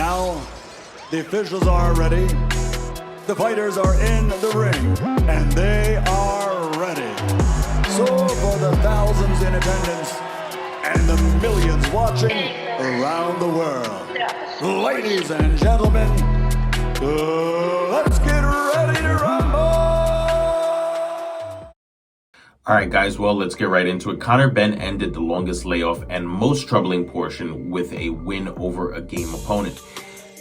now, the officials are ready, the fighters are in the ring, and they are ready. So for the thousands in attendance and the millions watching around the world, ladies and gentlemen, let's get ready to rumble! All right, guys, well, let's get right into it. Conor Benn ended the longest layoff and most troubling portion with a win over a game opponent.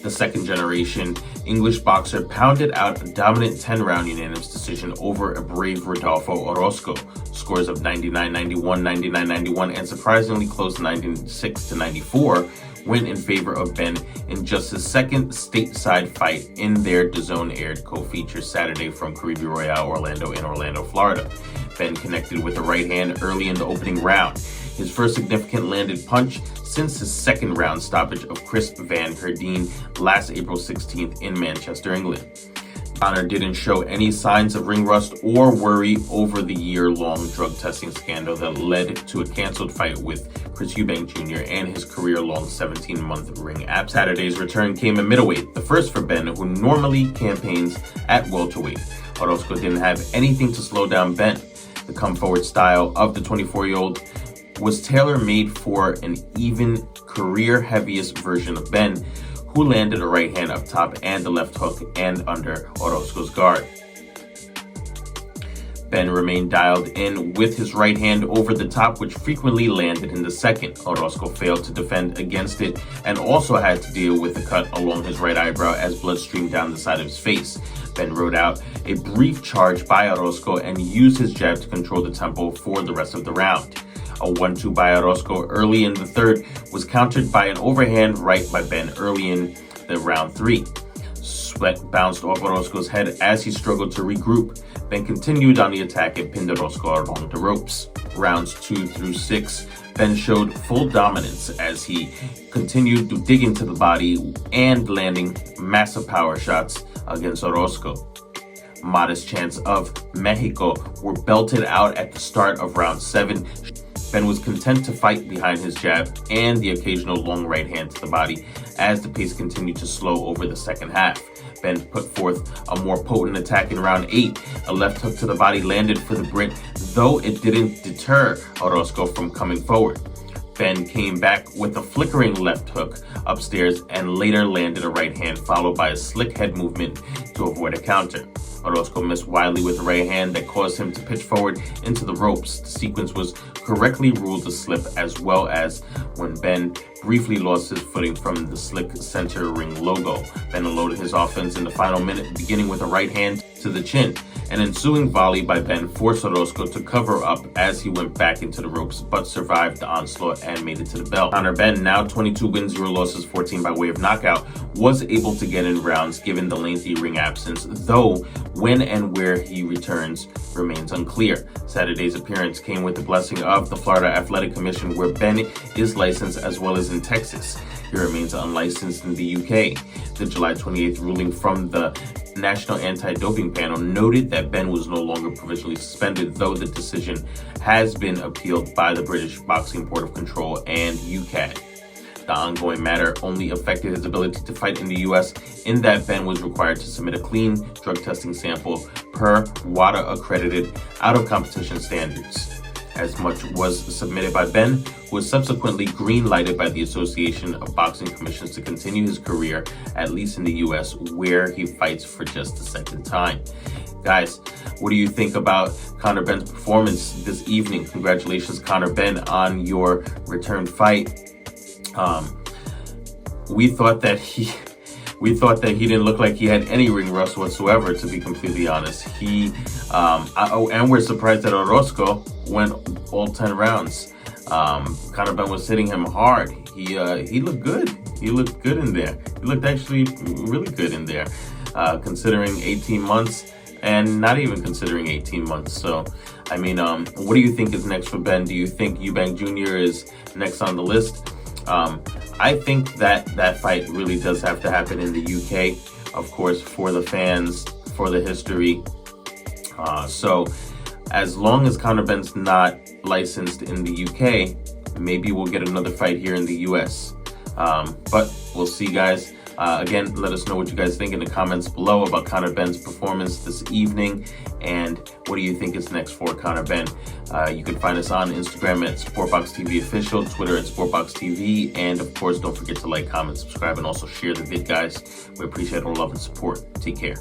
The second-generation English boxer pounded out a dominant 10-round unanimous decision over a brave Rodolfo Orozco. Scores of 99-91, 99-91, and surprisingly close 96-94 went in favor of Benn in just his second stateside fight in their DAZN-aired co-feature Saturday from Caribe Royale Orlando in Orlando, Florida. Benn connected with a right hand early in the opening round, his first significant landed punch since his second round stoppage of Chris Van Herdeen last April 16th in Manchester, England. Conor didn't show any signs of ring rust or worry over the year-long drug testing scandal that led to a canceled fight with Chris Eubank Jr. and his career-long 17-month ring absence. Saturday's return came at middleweight, the first for Benn, who normally campaigns at welterweight. Orozco didn't have anything to slow down Benn. The come-forward style of the 24-year-old was tailor-made for an even career-heaviest version of Benn, who landed a right hand up top and a left hook and under Orozco's guard. Benn remained dialed in with his right hand over the top, which frequently landed in the second. Orozco failed to defend against it and also had to deal with a cut along his right eyebrow as blood streamed down the side of his face. Benn rode out a brief charge by Orozco and used his jab to control the tempo for the rest of the round. A 1-2 by Orozco early in the third was countered by an overhand right by Benn early in the round 3. Sweat bounced off Orozco's head as he struggled to regroup. Benn continued on the attack and pinned Orozco along the ropes. Rounds 2 through 6, Benn showed full dominance as he continued to dig into the body and landing massive power shots against Orozco. Modest chants of Mexico were belted out at the start of round 7. Benn was content to fight behind his jab and the occasional long right hand to the body as the pace continued to slow over the second half. Benn put forth a more potent attack in round 8. A left hook to the body landed for the Brit, though it didn't deter Orozco from coming forward. Benn came back with a flickering left hook upstairs and later landed a right hand followed by a slick head movement to avoid a counter. Orozco missed widely with a right hand that caused him to pitch forward into the ropes. The sequence was correctly ruled a slip, as well as when Benn briefly lost his footing from the slick center ring logo. Benn unloaded his offense in the final minute, beginning with a right hand to the chin. An ensuing volley by Benn forced Orozco to cover up as he went back into the ropes, but survived the onslaught and made it to the bell. Conor Benn, now 22 wins, 0 losses, 14 by way of knockout, was able to get in rounds given the lengthy ring absence, though when and where he returns remains unclear. Saturday's appearance came with the blessing of the Florida Athletic Commission, where Benn is licensed, as well as in Texas. He remains unlicensed in the UK. The July 28th ruling from the National Anti-Doping Panel noted that Benn was no longer provisionally suspended, though the decision has been appealed by the British Boxing Board of Control and UKAD. The ongoing matter only affected his ability to fight in the US, in that Benn was required to submit a clean drug testing sample per WADA-accredited out-of-competition standards. As much was submitted by Benn, who was subsequently green-lighted by the Association of Boxing Commissions to continue his career, at least in the US, where he fights for just the second time. Guys, what do you think about Conor Benn's performance this evening? Congratulations, Conor Benn, on your return fight. We thought that he didn't look like he had any ring rust whatsoever, to be completely honest. And we're surprised that Orozco went all 10 rounds. Conor Benn was hitting him hard. He looked good. He looked good in there. He looked actually really good in there, considering 18 months and not even considering 18 months. So, I mean, what do you think is next for Benn? Do you think Eubank Jr. is next on the list? I think that fight really does have to happen in the UK, of course, for the fans, for the history. So as long as Conor Benn's not licensed in the UK, maybe we'll get another fight here in the US. But we'll see, guys. Again, let us know what you guys think in the comments below about Conor Benn's performance this evening, and what do you think is next for Conor Benn. You can find us on Instagram at SportBox TV Official, Twitter at SportBox TV, and of course, don't forget to like, comment, subscribe, and also share the vid, guys. We appreciate all love and support. Take care.